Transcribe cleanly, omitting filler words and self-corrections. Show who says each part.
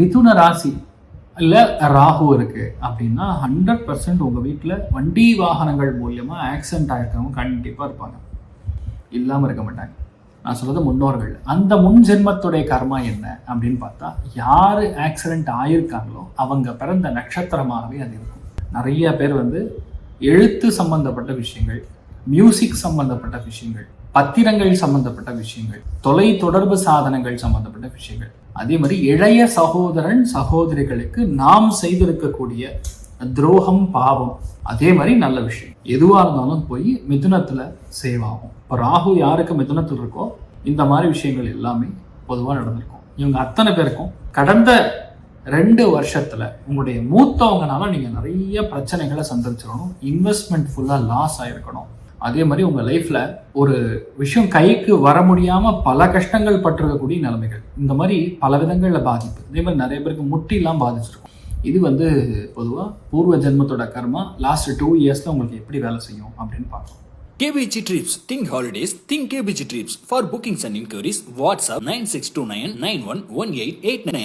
Speaker 1: மிதுன ராசி இல்லை ராகு இருக்கு அப்படின்னா 100% உங்கள் வீட்டில் வண்டி வாகனங்கள் மூலியமாக ஆக்சிடென்ட் ஆகிருக்கவங்க கண்டிப்பாக இருப்பாங்க, இல்லாமல் இருக்க மாட்டாங்க. நான் சொல்றது முன்னோர்கள். அந்த முன் ஜென்மத்துடைய கர்மா என்ன அப்படின்னு பார்த்தா, யார் ஆக்சிடென்ட் ஆயிருக்காங்களோ அவங்க பிறந்த நட்சத்திரமாகவே அது இருக்கும். நிறைய பேர் எழுத்து சம்பந்தப்பட்ட விஷயங்கள், மியூசிக் சம்பந்தப்பட்ட விஷயங்கள், பத்திரங்கள் சம்பந்தப்பட்ட விஷயங்கள், தொலை தொடர்பு சாதனங்கள் சம்பந்தப்பட்ட விஷயங்கள், அதே மாதிரி இளைய சகோதரன் சகோதரிகளுக்கு நாம் செய்திருக்கக்கூடிய துரோகம், பாவம், அதே மாதிரி நல்ல விஷயம் எதுவாக இருந்தாலும் போய் மிதுனத்தில் சேவ் ஆகும். இப்போ ராகு யாருக்கு மிதுனத்தில் இருக்கோ இந்த மாதிரி விஷயங்கள் எல்லாமே பொதுவாக நடந்திருக்கும். இவங்க அத்தனை பேருக்கும் கடந்த 2 வருஷத்துல உங்களுடைய மூத்தவங்கனால நீங்க நிறைய பிரச்சனைகளை சந்திச்சிடணும், இன்வெஸ்ட்மெண்ட் ஃபுல்லாக லாஸ் ஆகிருக்கணும். அதே மாதிரி உங்கள் லைஃப்பில் ஒரு விஷயம் கைக்கு வர முடியாமல் பல கஷ்டங்கள் பட்டிருக்கக்கூடிய நிலைமைகள், இந்த மாதிரி பல விதங்களில் பாதிப்பு. அதே மாதிரி நிறைய பேருக்கு முட்டிலாம் பாதிச்சிருக்கும். இது பொதுவாக பூர்வ ஜென்மத்தோட கர்மா லாஸ்ட் 2 இயர்ஸில் உங்களுக்கு எப்படி வேலை செய்யும் அப்படின்னு பார்க்கலாம்.
Speaker 2: KBG Trips. Think holidays. Think KBG Trips. For bookings and inquiries, WhatsApp 9629 911889.